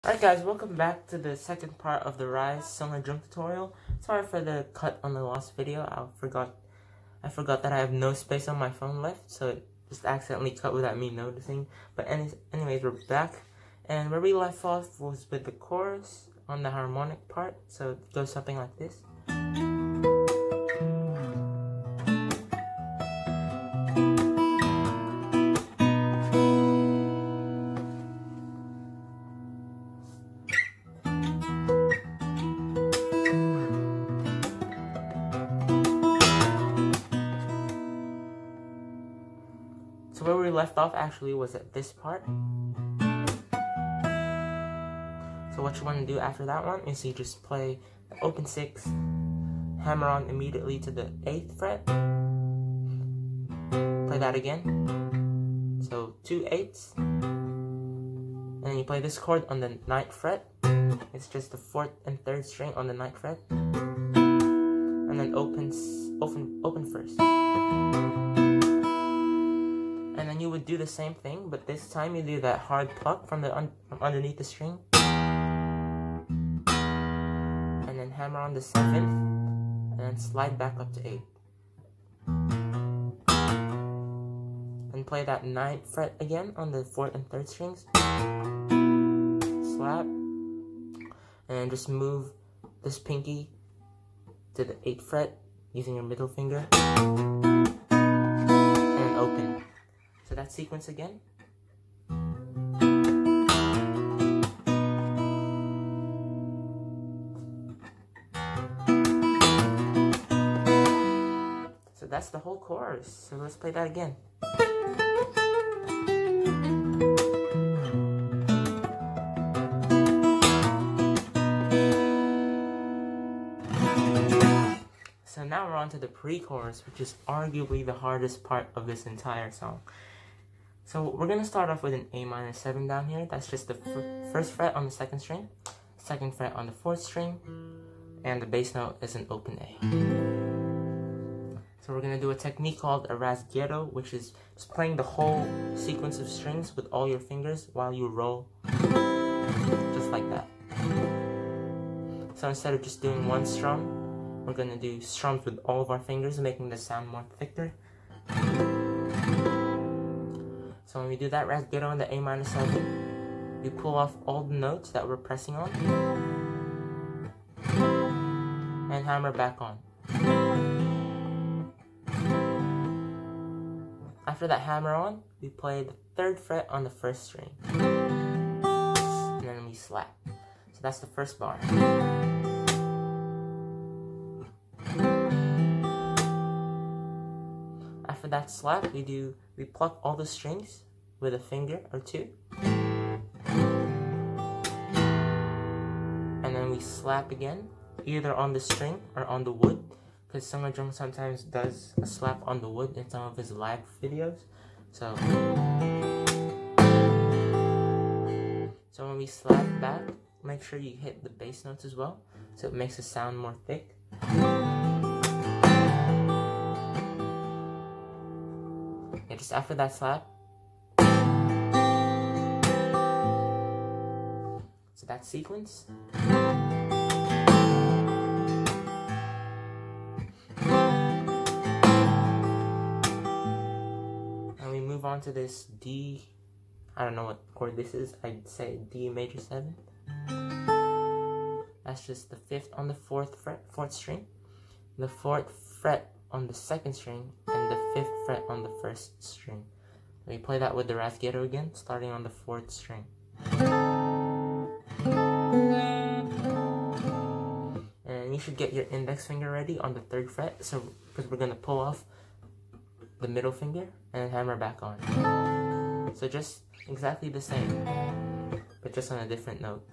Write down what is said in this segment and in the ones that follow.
Alright guys, welcome back to the second part of the Rise Sungha Jung tutorial. Sorry for the cut on the last video. I forgot that I have no space on my phone left, so it just accidentally cut without me noticing. But anyways, we're back, and where we left off was with the chorus on the harmonic part, so it goes something like this. So where we left off actually was at this part. So what you want to do after that one is you just play the open 6, hammer on immediately to the 8th fret, play that again, so 2 8s, and then you play this chord on the 9th fret, it's just the 4th and 3rd string on the 9th fret, and then open first. And then you would do the same thing, but this time you do that hard pluck from underneath the string. And then hammer on the 7th, and then slide back up to 8. And play that 9th fret again on the 4th and 3rd strings. Slap. And just move this pinky to the 8th fret using your middle finger. And open. So that sequence again. So that's the whole chorus. So let's play that again. So now we're on to the pre-chorus, which is arguably the hardest part of this entire song. So we're going to start off with an A minor 7 down here. That's just the first fret on the 2nd string, 2nd fret on the 4th string, and the bass note is an open A. So we're going to do a technique called a rasguero, which is just playing the whole sequence of strings with all your fingers while you roll, just like that. So instead of just doing one strum, we're going to do strums with all of our fingers, making the sound more thicker. So when we do that rasguero on the A minor 7, we pull off all the notes that we're pressing on and hammer back on. After that hammer on, we play the 3rd fret on the 1st string, and then we slap. So that's the first bar. After that slap, we pluck all the strings with a finger or two, and then we slap again, either on the string or on the wood, because Sungha Jung sometimes does a slap on the wood in some of his live videos. So when we slap back, make sure you hit the bass notes as well, so it makes the sound more thick. And just after that slap, so that sequence. And we move on to this D, I don't know what chord this is, I'd say D major 7. That's just the 5th on the 4th fret, 4th string, the 4th fret on the 2nd string, and the 5th fret on the 1st string. We play that with the rasguero again, starting on the 4th string. And you should get your index finger ready on the 3rd fret, because we're going to pull off the middle finger and hammer back on. So just exactly the same, but just on a different note.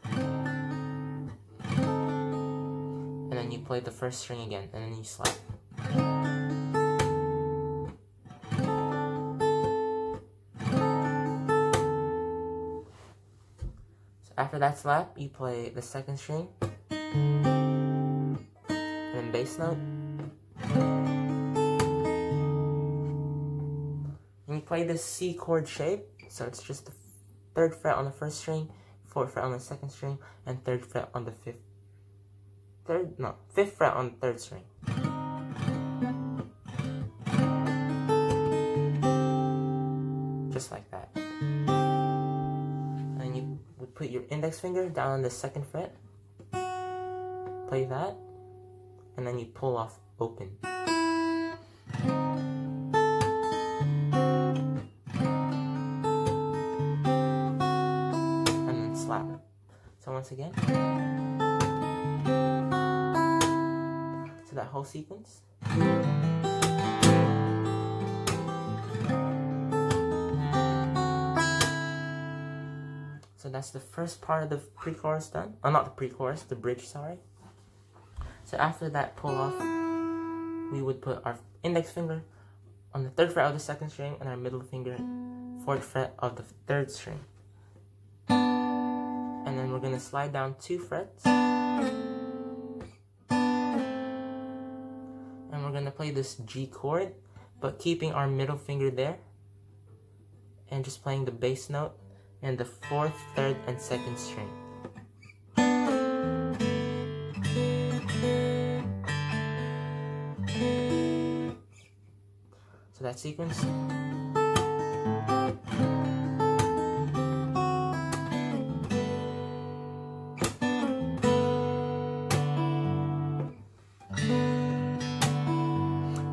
And then you play the 1st string again, and then you slap. After that slap, you play the 2nd string, and then bass note, and you play this C chord shape, so it's just the 3rd fret on the 1st string, 4th fret on the 2nd string, and 3rd fret on the 5th fret on the 3rd string. Just like that. And you would put your index finger down on the 2nd fret, play that, and then you pull off open. And then slap. So once again, so that whole sequence. So that's the first part of the pre-chorus done. Oh, not the pre-chorus, the bridge, sorry. So after that pull off, we would put our index finger on the 3rd fret of the 2nd string and our middle finger 4th fret of the 3rd string. And then we're going to slide down 2 frets. And we're going to play this G chord, but keeping our middle finger there. And just playing the bass note and the 4th, 3rd, and 2nd string. So that sequence.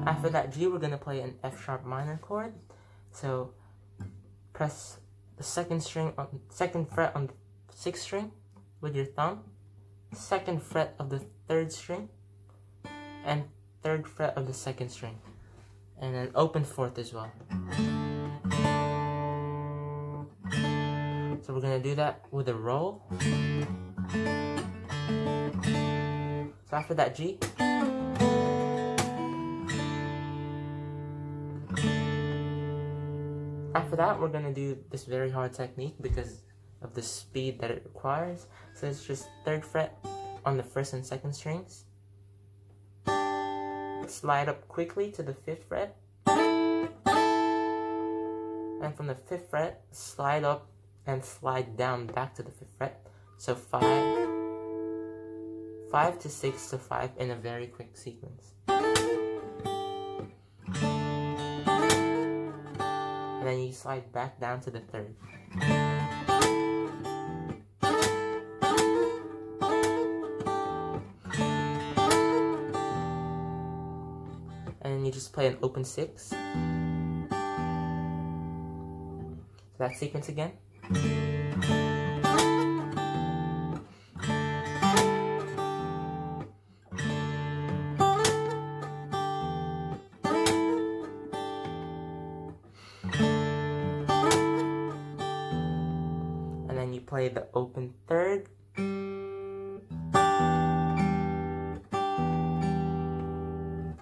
After that G, we're going to play an F sharp minor chord. So press the 2nd string on 2nd fret on the 6th string with your thumb, 2nd fret of the 3rd string, and 3rd fret of the 2nd string, and then open 4th as well. So we're gonna do that with a roll. So after that G, after that, we're gonna do this very hard technique because of the speed that it requires. So it's just 3rd fret on the 1st and 2nd strings. Slide up quickly to the 5th fret. And from the 5th fret, slide up and slide down back to the 5th fret. So 5 to 6 to 5 in a very quick sequence. And then you slide back down to the 3rd. And then you just play an open 6. So that sequence again. You play the open 3rd,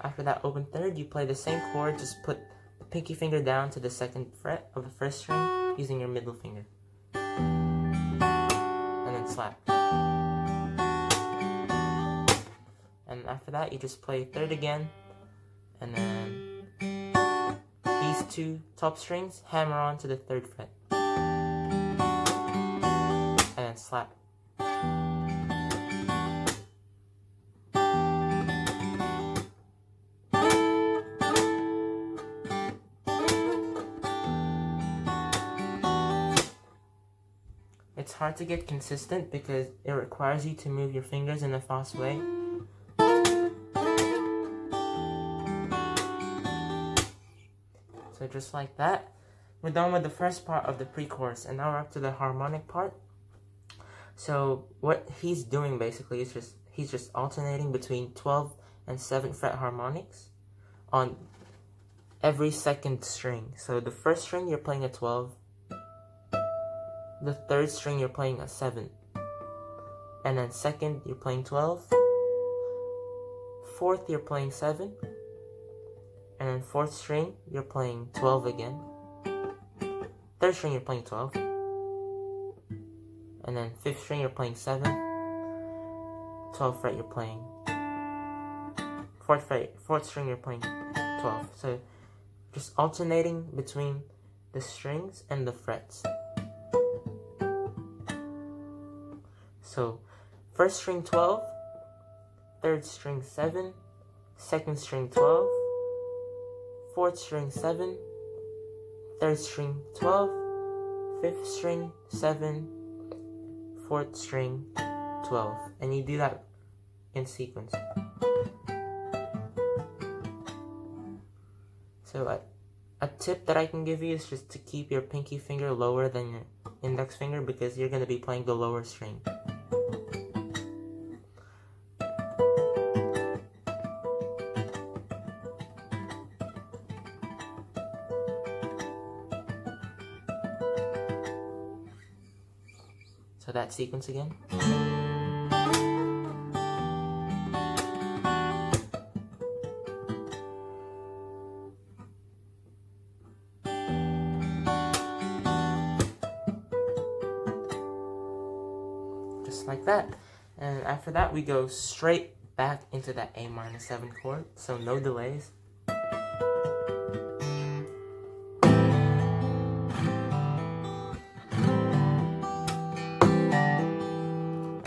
after that open 3rd, you play the same chord, just put the pinky finger down to the 2nd fret of the 1st string using your middle finger, and then slap. And after that, you just play 3rd again, and then these 2 top strings hammer on to the 3rd fret. And slap. It's hard to get consistent because it requires you to move your fingers in a fast way. So just like that, we're done with the first part of the pre-chorus, and now we're up to the harmonic part. So what he's doing basically is he's just alternating between 12th and 7th fret harmonics on every 2nd string. So the 1st string you're playing a 12, the 3rd string you're playing a 7, and then 2nd you're playing 12, 4th you're playing 7, and then 4th string you're playing 12 again, 3rd string you're playing 12, and then 5th string you're playing 7, 12th fret you're playing 4th string you're playing 12. So just alternating between the strings and the frets. So first string 12, third string 7, second string 12, fourth string 7, third string 12, fifth string 7, fourth string 12, and you do that in sequence. So a tip that I can give you is just to keep your pinky finger lower than your index finger, because you're going to be playing the lower string. So that sequence again. Just like that. And after that we go straight back into that A minor 7 chord, so no delays.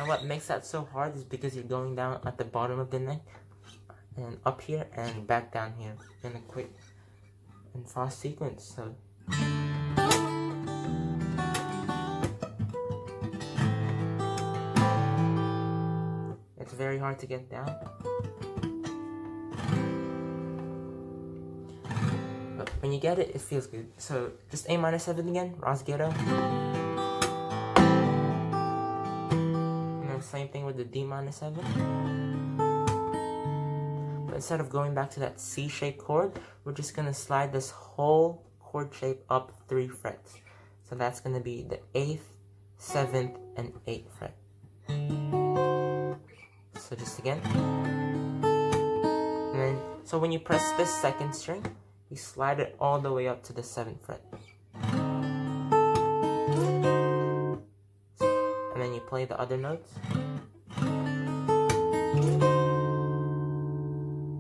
What makes that so hard is because you're going down at the bottom of the neck and up here and back down here in a quick and fast sequence. So it's very hard to get down, but when you get it, it feels good. So just A minor 7 again, rasgueiro. Same thing with the D minor 7. But instead of going back to that C-shaped chord, we're just going to slide this whole chord shape up 3 frets. So that's going to be the 8th, 7th, and 8th fret. So just again. And then, so when you press this second string, you slide it all the way up to the 7th fret. And then you play the other notes.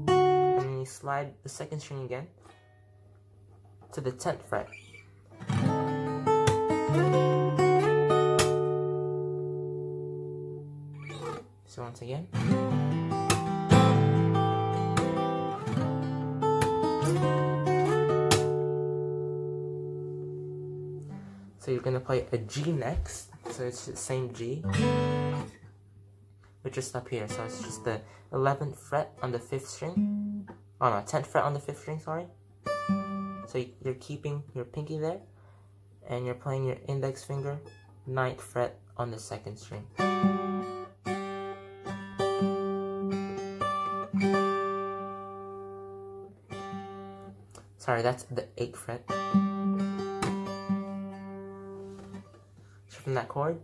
And then you slide the second string again to the 10th fret. So once again. So you're gonna play a G next. So it's the same G, but just up here. So it's just the 11th fret on the 5th string. Oh no, 10th fret on the 5th string, sorry. So you're keeping your pinky there, and you're playing your index finger 9th fret on the 2nd string. Sorry, that's the 8th fret. From that chord.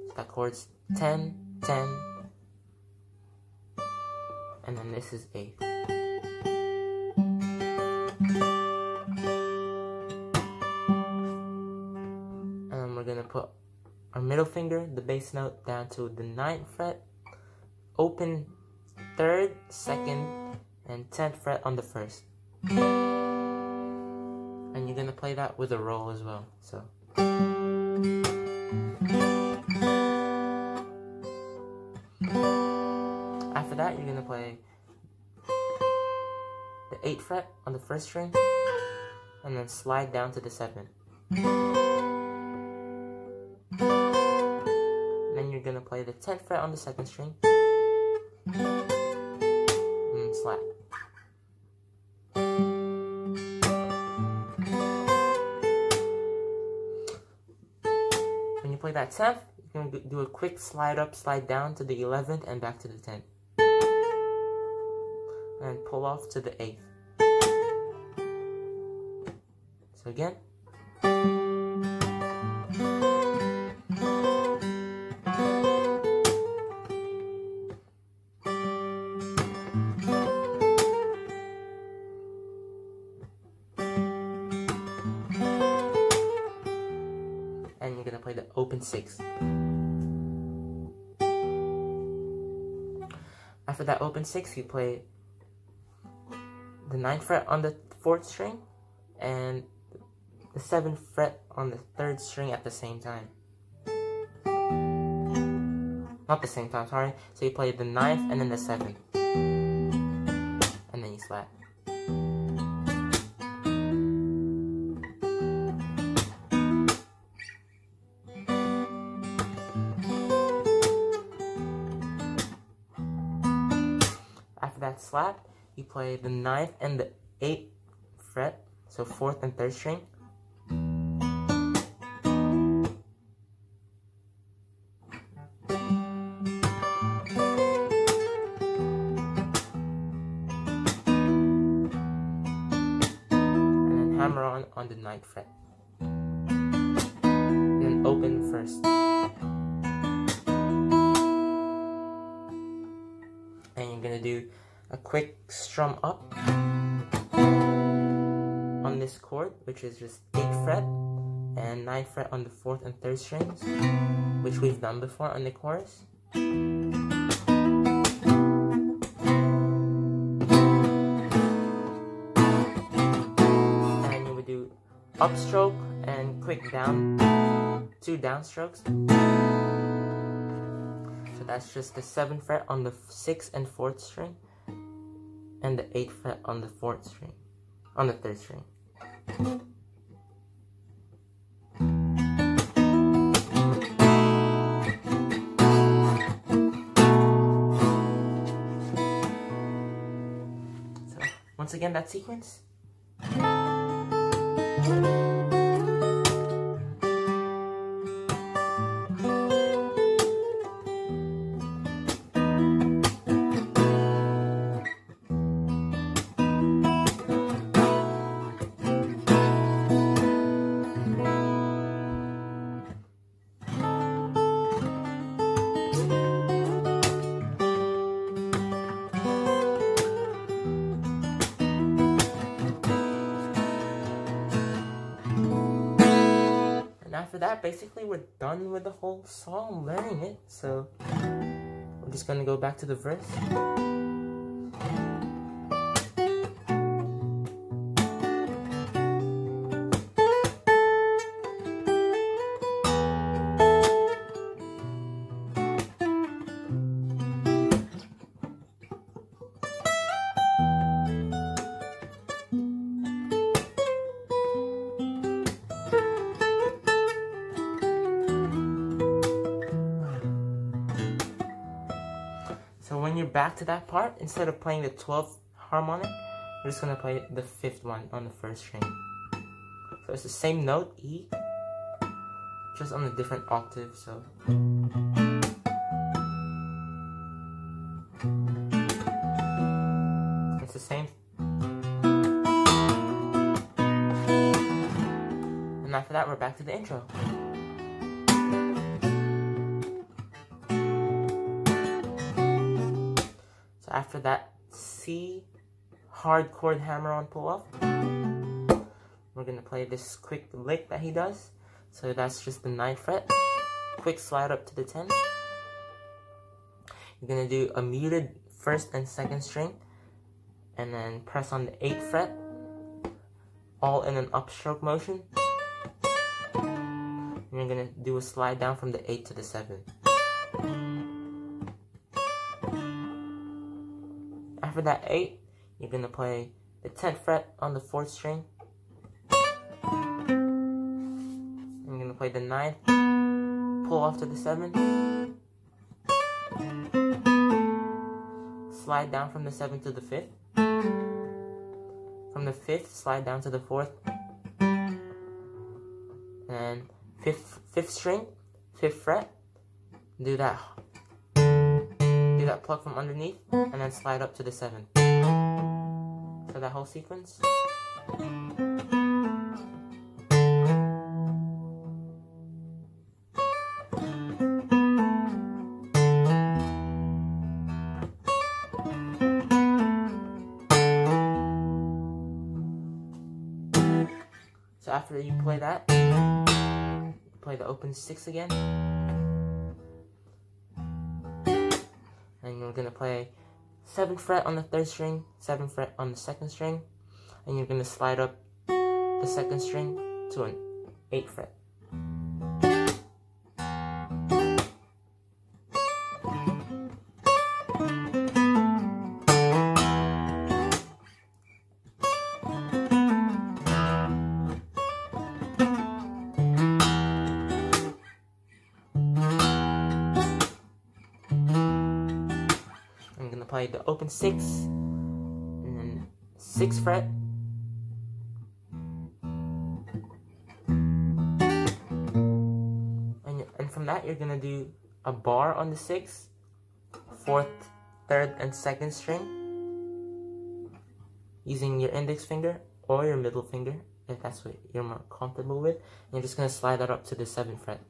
So that chord's 10, 10, and then this is 8. And then we're gonna put our middle finger, the bass note, down to the 9th fret, open 3rd, 2nd, and 10th fret on the 1st. And you're gonna play that with a roll as well. So after that, you're gonna play the 8th fret on the 1st string, and then slide down to the 7th. And then you're gonna play the 10th fret on the 2nd string. Slap. When you play that 10th, you're going to do a quick slide up, slide down to the 11th and back to the 10th. And pull off to the 8th. So again. And you're gonna play the open 6. After that open 6, you play the 9th fret on the 4th string and the 7th fret on the 3rd string at the same time. Not the same time, sorry. So you play the 9th and then the 7th. And then you slap. After that slap, you play the 9th and the 8th fret, so 4th and 3rd string. And then hammer on the 9th fret. And then open first. And you're gonna do a quick strum up on this chord, which is just 8th fret and 9th fret on the 4th and 3rd strings, which we've done before on the chorus. And you would do upstroke and quick down, 2 downstrokes. So that's just the 7th fret on the 6th and 4th string, and the 8th fret on the 4th string, on the 3rd string. So once again, that sequence. After that, basically we're done with the whole song, learning it. So we're just gonna go back to the verse. So when you're back to that part, instead of playing the 12th harmonic, we're just gonna play the 5th one on the 1st string. So it's the same note, E, just on a different octave, so. It's the same. And after that, we're back to the intro. After that C hard chord hammer on pull off, we're gonna play this quick lick that he does. So that's just the 9th fret, quick slide up to the 10th. You're gonna do a muted 1st and 2nd string, and then press on the 8th fret, all in an upstroke motion. And you're gonna do a slide down from the 8th to the 7th. After that 8, you're gonna play the 10th fret on the 4th string. And you're gonna play the 9th, pull off to the 7th, slide down from the 7th to the 5th. From the 5th, slide down to the 4th. And 5th string, 5th fret, do that pluck from underneath, and then slide up to the 7th. So that whole sequence. So after you play that, you play the open 6 again. And you're gonna play 7th fret on the 3rd string, 7th fret on the 2nd string, and you're going to slide up the 2nd string to an 8th fret. I'm going to play the open 6, and then 6th fret, and from that you're going to do a bar on the 6th, 4th, 3rd, and 2nd string, using your index finger or your middle finger, if that's what you're more comfortable with, and you're just going to slide that up to the 7th fret.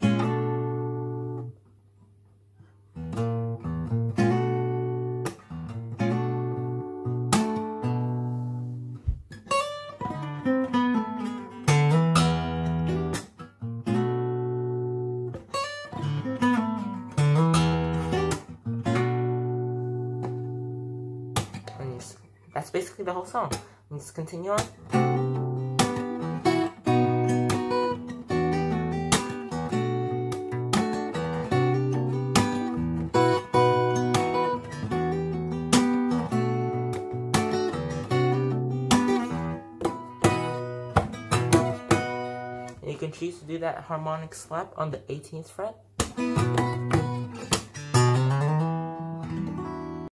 That's basically the whole song. Let's continue on. And you can choose to do that harmonic slap on the 18th fret.